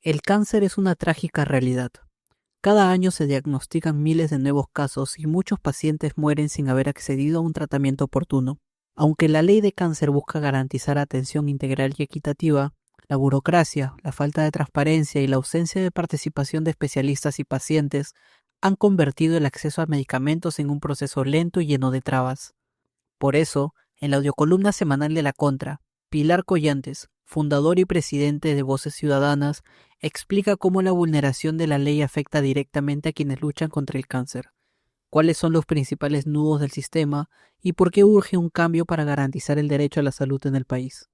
El cáncer es una trágica realidad. Cada año se diagnostican miles de nuevos casos y muchos pacientes mueren sin haber accedido a un tratamiento oportuno. Aunque la ley de cáncer busca garantizar atención integral y equitativa, la burocracia, la falta de transparencia y la ausencia de participación de especialistas y pacientes han convertido el acceso a medicamentos en un proceso lento y lleno de trabas. Por eso, en la audiocolumna semanal de La Contra, Pilar Collantes, fundador y presidente de Voces Ciudadanas, explica cómo la vulneración de la ley afecta directamente a quienes luchan contra el cáncer, cuáles son los principales nudos del sistema y por qué urge un cambio para garantizar el derecho a la salud en el país.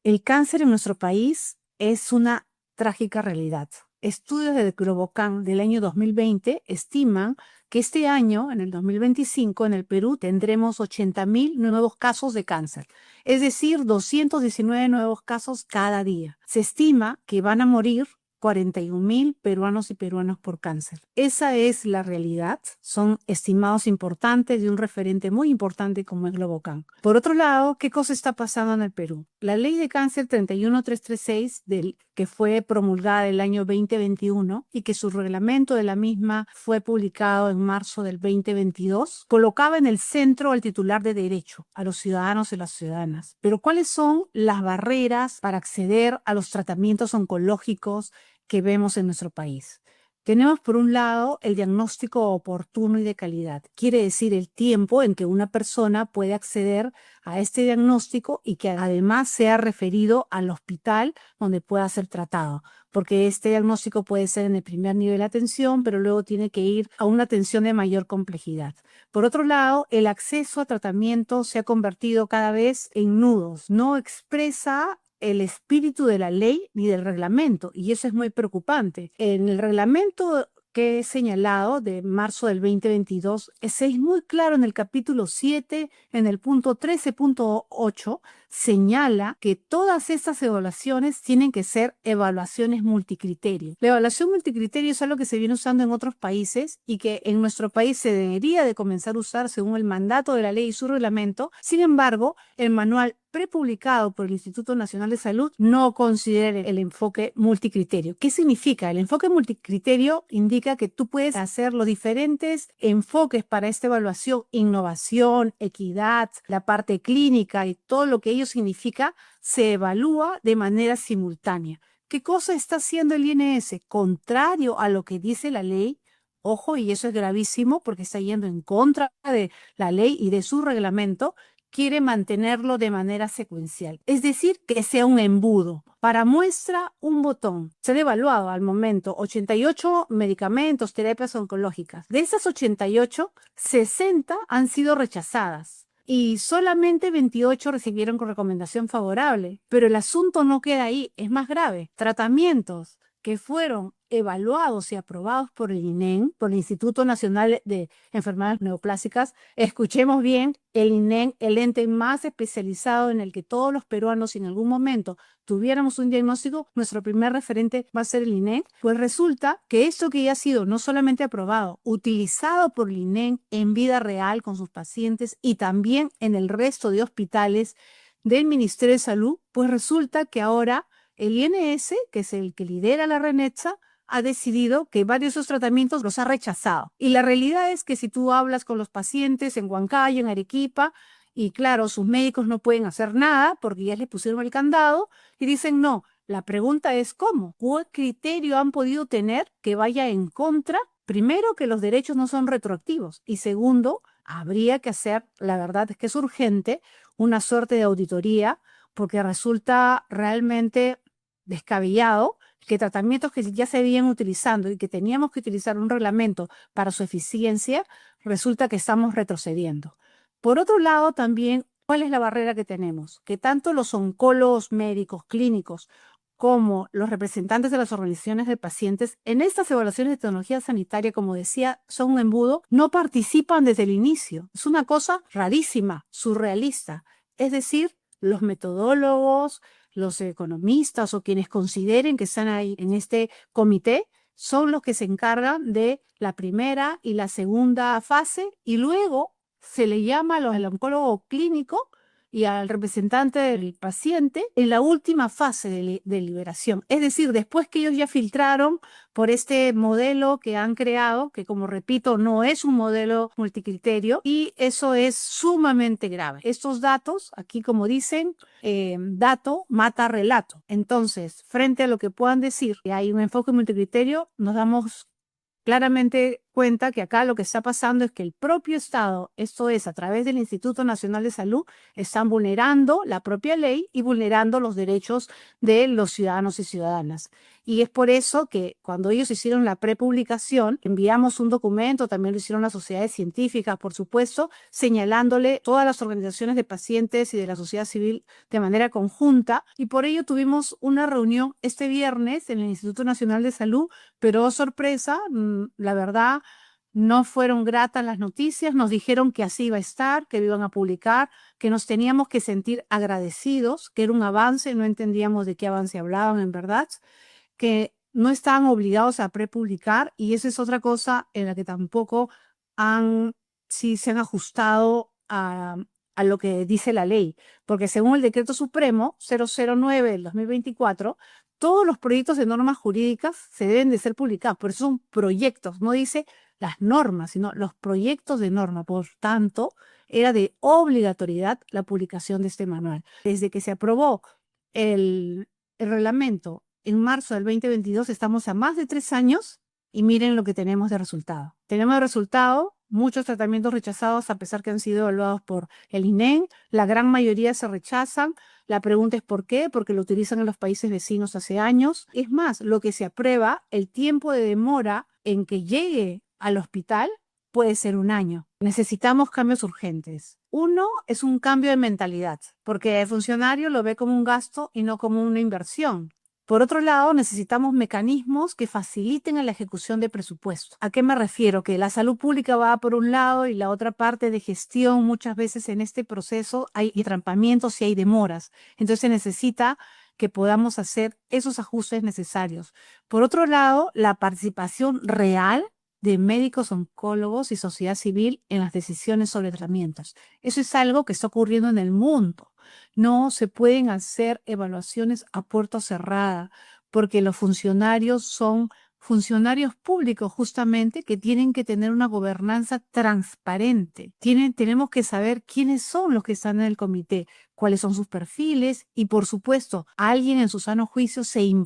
El cáncer en nuestro país es una trágica realidad. Estudios de Globocán del año 2020 estiman que este año, en el 2025, en el Perú tendremos 80.000 nuevos casos de cáncer, es decir, 219 nuevos casos cada día. Se estima que van a morir 41.000 peruanos y peruanas por cáncer. Esa es la realidad. Son estimados importantes de un referente muy importante como es Globocán. Por otro lado, ¿qué cosa está pasando en el Perú? La ley de cáncer 31336, que fue promulgada el año 2021 y que su reglamento de la misma fue publicado en marzo del 2022, colocaba en el centro al titular de derecho, a los ciudadanos y las ciudadanas. Pero ¿cuáles son las barreras para acceder a los tratamientos oncológicos que vemos en nuestro país? Tenemos por un lado el diagnóstico oportuno y de calidad. Quiere decir el tiempo en que una persona puede acceder a este diagnóstico y que además sea referido al hospital donde pueda ser tratado, porque este diagnóstico puede ser en el primer nivel de atención, pero luego tiene que ir a una atención de mayor complejidad. Por otro lado, el acceso a tratamiento se ha convertido cada vez en nudos. No expresa el espíritu de la ley ni del reglamento, y eso es muy preocupante. En el reglamento que he señalado de marzo del 2022, es muy claro en el capítulo 7, en el punto 13.8, señala que todas estas evaluaciones tienen que ser evaluaciones multicriterio. La evaluación multicriterio es algo que se viene usando en otros países y que en nuestro país se debería de comenzar a usar según el mandato de la ley y su reglamento. Sin embargo, el manual prepublicado por el Instituto Nacional de Salud no considera el enfoque multicriterio. ¿Qué significa? El enfoque multicriterio indica que tú puedes hacer los diferentes enfoques para esta evaluación: innovación, equidad, la parte clínica y todo lo que ello significa, se evalúa de manera simultánea. ¿Qué cosa está haciendo el INS? Contrario a lo que dice la ley. Ojo, y eso es gravísimo porque está yendo en contra de la ley y de su reglamento. Quiere mantenerlo de manera secuencial, es decir, que sea un embudo. Para muestra, un botón. Se han evaluado al momento 88 medicamentos, terapias oncológicas. De esas 88, 60 han sido rechazadas y solamente 28 recibieron con recomendación favorable. Pero el asunto no queda ahí, es más grave. Tratamientos que fueron evaluados y aprobados por el INEN, por el Instituto Nacional de Enfermedades Neoplásicas. Escuchemos bien, el INEN, el ente más especializado en el que todos los peruanos, si en algún momento tuviéramos un diagnóstico, nuestro primer referente va a ser el INEN. Pues resulta que esto que ya ha sido no solamente aprobado, utilizado por el INEN en vida real con sus pacientes y también en el resto de hospitales del Ministerio de Salud, pues resulta que ahora el INS, que es el que lidera la RENETSA, ha decidido que varios de esos tratamientos los ha rechazado. Y la realidad es que si tú hablas con los pacientes en Huancayo, en Arequipa, y claro, sus médicos no pueden hacer nada porque ya les pusieron el candado y dicen no. La pregunta es ¿cómo? ¿Qué criterio han podido tener que vaya en contra? Primero, que los derechos no son retroactivos. Y segundo, habría que hacer, la verdad es que es urgente, una suerte de auditoría porque resulta realmente descabellado que tratamientos que ya se habían utilizando y que teníamos que utilizar un reglamento para su eficiencia, resulta que estamos retrocediendo. Por otro lado, también, ¿cuál es la barrera que tenemos? Que tanto los oncólogos médicos clínicos como los representantes de las organizaciones de pacientes en estas evaluaciones de tecnología sanitaria, como decía, son un embudo, no participan desde el inicio. Es una cosa rarísima, surrealista. Es decir, los metodólogos, los economistas o quienes consideren que están ahí en este comité son los que se encargan de la primera y la segunda fase y luego se le llama al oncólogo clínico y al representante del paciente en la última fase de liberación. Es decir, después que ellos ya filtraron por este modelo que han creado, que como repito, no es un modelo multicriterio, y eso es sumamente grave. Estos datos, aquí como dicen, dato mata relato. Entonces, frente a lo que puedan decir que hay un enfoque multicriterio, nos damos claramente cuenta que acá lo que está pasando es que el propio Estado, esto es, a través del Instituto Nacional de Salud, están vulnerando la propia ley y vulnerando los derechos de los ciudadanos y ciudadanas. Y es por eso que cuando ellos hicieron la prepublicación, enviamos un documento, también lo hicieron las sociedades científicas, por supuesto, señalándole todas las organizaciones de pacientes y de la sociedad civil de manera conjunta. Y por ello tuvimos una reunión este viernes en el Instituto Nacional de Salud, pero oh, sorpresa, la verdad, no fueron gratas las noticias, nos dijeron que así iba a estar, que lo iban a publicar, que nos teníamos que sentir agradecidos, que era un avance, no entendíamos de qué avance hablaban en verdad, que no estaban obligados a prepublicar, y esa es otra cosa en la que tampoco sí se han ajustado a lo que dice la ley, porque según el Decreto Supremo 009 del 2024, todos los proyectos de normas jurídicas se deben de ser publicados, pero son proyectos, no dice las normas, sino los proyectos de norma. Por tanto, era de obligatoriedad la publicación de este manual. Desde que se aprobó el reglamento en marzo del 2022, estamos a más de 3 años y miren lo que tenemos de resultado. Tenemos de resultado muchos tratamientos rechazados a pesar que han sido evaluados por el INEM. La gran mayoría se rechazan. La pregunta es ¿por qué? Porque lo utilizan en los países vecinos hace años. Es más, lo que se aprueba, el tiempo de demora en que llegue al hospital puede ser 1 año. Necesitamos cambios urgentes. Uno es un cambio de mentalidad, porque el funcionario lo ve como un gasto y no como una inversión. Por otro lado, necesitamos mecanismos que faciliten la ejecución de presupuesto. ¿A qué me refiero? Que la salud pública va por un lado y la otra parte de gestión, muchas veces en este proceso hay entrampamientos y hay demoras. Entonces se necesita que podamos hacer esos ajustes necesarios. Por otro lado, la participación real de médicos, oncólogos y sociedad civil en las decisiones sobre tratamientos. Eso es algo que está ocurriendo en el mundo. No se pueden hacer evaluaciones a puerta cerrada porque los funcionarios son funcionarios públicos justamente que tienen que tener una gobernanza transparente. Tenemos que saber quiénes son los que están en el comité, cuáles son sus perfiles y, por supuesto, alguien en su sano juicio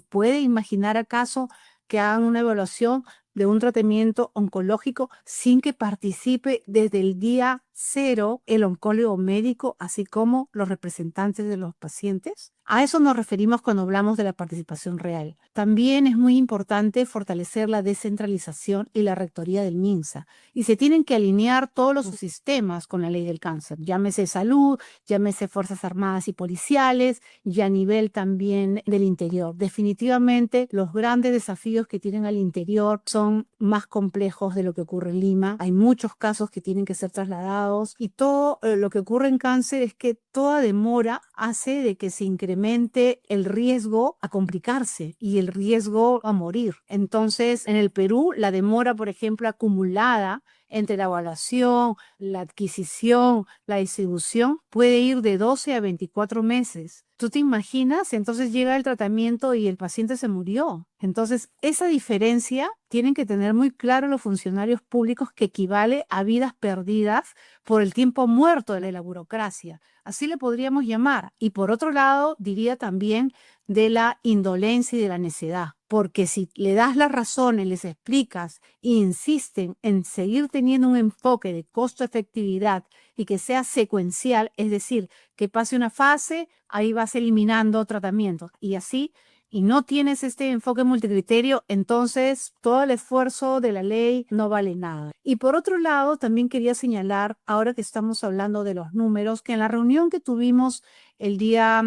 puede imaginar acaso que hagan una evaluación de un tratamiento oncológico sin que participe desde el día 0 el oncólogo médico, así como los representantes de los pacientes. A eso nos referimos cuando hablamos de la participación real. También es muy importante fortalecer la descentralización y la rectoría del MINSA. Y se tienen que alinear todos los sistemas con la ley del cáncer. Llámese salud, llámese Fuerzas Armadas y policiales, y a nivel también del interior. Definitivamente los grandes desafíos que tienen al interior son más complejos de lo que ocurre en Lima. Hay muchos casos que tienen que ser trasladados y todo lo que ocurre en cáncer es que toda demora hace de que se incremente el riesgo a complicarse y el riesgo a morir. Entonces, en el Perú, la demora, por ejemplo, acumulada entre la evaluación, la adquisición, la distribución, puede ir de 12 a 24 meses. ¿Tú te imaginas? Entonces llega el tratamiento y el paciente se murió. Entonces, esa diferencia tienen que tener muy claro los funcionarios públicos, que equivale a vidas perdidas por el tiempo muerto de la burocracia. Así le podríamos llamar. Y por otro lado, diría también de la indolencia y de la necedad. Porque si le das las razones, les explicas e insisten en seguir teniendo un enfoque de costo-efectividad y que sea secuencial, es decir, que pase una fase, ahí vas eliminando tratamientos y así, y no tienes este enfoque multicriterio, entonces todo el esfuerzo de la ley no vale nada. Y por otro lado, también quería señalar, ahora que estamos hablando de los números, que en la reunión que tuvimos el día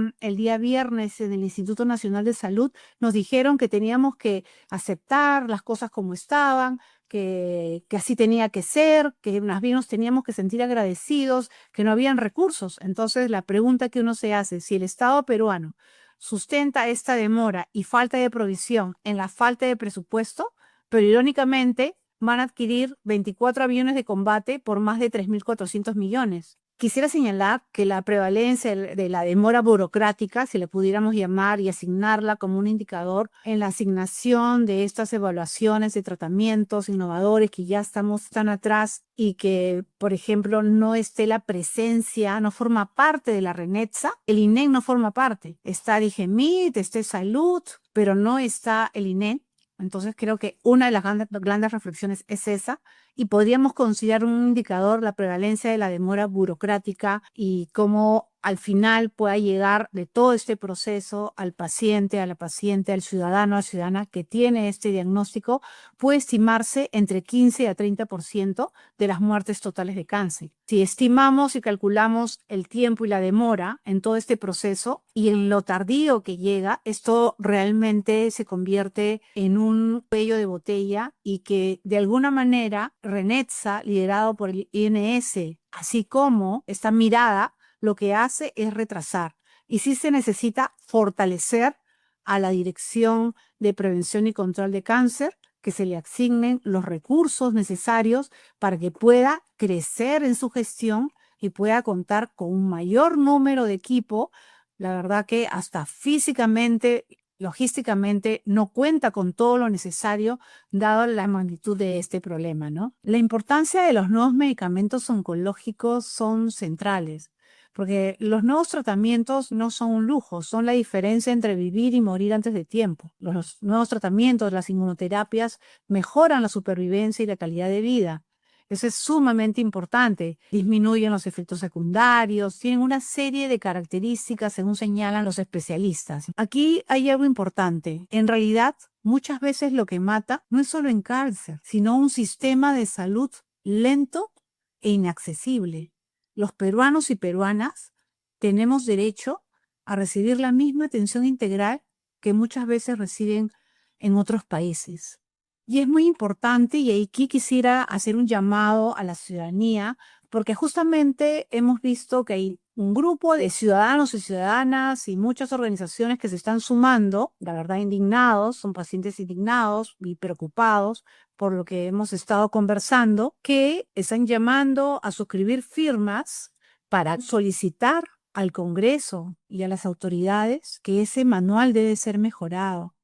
viernes en el Instituto Nacional de Salud, nos dijeron que teníamos que aceptar las cosas como estaban, que así tenía que ser, que más bien nos teníamos que sentir agradecidos, que no habían recursos. Entonces, la pregunta que uno se hace, si el Estado peruano sustenta esta demora y falta de provisión en la falta de presupuesto, pero irónicamente van a adquirir 24 aviones de combate por más de 3.400 millones. Quisiera señalar que la prevalencia de la demora burocrática, si le pudiéramos llamar, y asignarla como un indicador en la asignación de estas evaluaciones de tratamientos innovadores que ya estamos tan atrás y que, por ejemplo, no esté la presencia, no forma parte de la RENETSA, el INEC no forma parte. Está DIGEMIT, está Salud, pero no está el INEC. Entonces creo que una de las grandes reflexiones es esa, y podríamos considerar un indicador la prevalencia de la demora burocrática y cómo al final pueda llegar de todo este proceso al paciente, a la paciente, al ciudadano, a la ciudadana que tiene este diagnóstico, puede estimarse entre 15 a 30% de las muertes totales de cáncer. Si estimamos y calculamos el tiempo y la demora en todo este proceso y en lo tardío que llega, esto realmente se convierte en un cuello de botella y que de alguna manera RENETSA, liderado por el INS, así como esta mirada, lo que hace es retrasar. Y sí se necesita fortalecer a la Dirección de Prevención y Control de Cáncer, que se le asignen los recursos necesarios para que pueda crecer en su gestión y pueda contar con un mayor número de equipo. La verdad que hasta físicamente, logísticamente, no cuenta con todo lo necesario dado la magnitud de este problema, ¿no? La importancia de los nuevos medicamentos oncológicos son centrales, porque los nuevos tratamientos no son un lujo, son la diferencia entre vivir y morir antes de tiempo. Los nuevos tratamientos, las inmunoterapias, mejoran la supervivencia y la calidad de vida. Eso es sumamente importante. Disminuyen los efectos secundarios, tienen una serie de características según señalan los especialistas. Aquí hay algo importante. En realidad, muchas veces lo que mata no es solo en cáncer, sino un sistema de salud lento e inaccesible. Los peruanos y peruanas tenemos derecho a recibir la misma atención integral que muchas veces reciben en otros países. Y es muy importante, y aquí quisiera hacer un llamado a la ciudadanía, porque justamente hemos visto que hay un grupo de ciudadanos y ciudadanas y muchas organizaciones que se están sumando, la verdad indignados, son pacientes indignados y preocupados por lo que hemos estado conversando, que están llamando a suscribir firmas para solicitar al Congreso y a las autoridades que ese manual debe ser mejorado,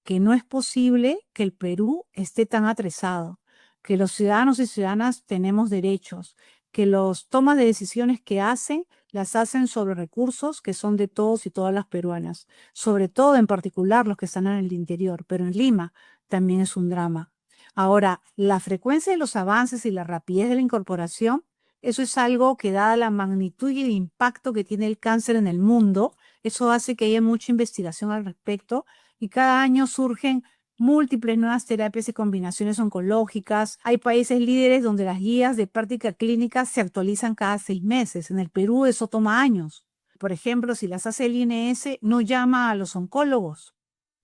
que no es posible que el Perú esté tan atrasado, que los ciudadanos y ciudadanas tenemos derechos, que las tomas de decisiones que hacen, las hacen sobre recursos que son de todos y todas las peruanas, sobre todo en particular los que están en el interior, pero en Lima también es un drama. Ahora, la frecuencia de los avances y la rapidez de la incorporación, eso es algo que dada la magnitud y el impacto que tiene el cáncer en el mundo, eso hace que haya mucha investigación al respecto y cada año surgen múltiples nuevas terapias y combinaciones oncológicas. Hay países líderes donde las guías de práctica clínica se actualizan cada 6 meses. En el Perú eso toma años. Por ejemplo, si las hace el INS, no llama a los oncólogos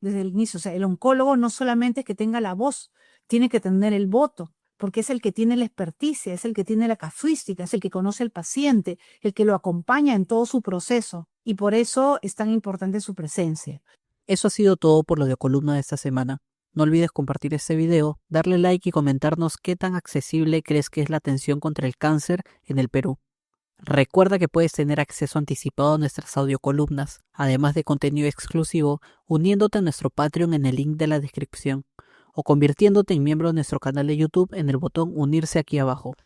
desde el inicio. O sea, el oncólogo no solamente es que tenga la voz, tiene que tener el voto, porque es el que tiene la experticia, es el que tiene la casuística, es el que conoce al paciente, el que lo acompaña en todo su proceso. Y por eso es tan importante su presencia. Eso ha sido todo por lo de Columna de esta semana. No olvides compartir este video, darle like y comentarnos qué tan accesible crees que es la atención contra el cáncer en el Perú. Recuerda que puedes tener acceso anticipado a nuestras audiocolumnas, además de contenido exclusivo, uniéndote a nuestro Patreon en el link de la descripción, o convirtiéndote en miembro de nuestro canal de YouTube en el botón unirse aquí abajo.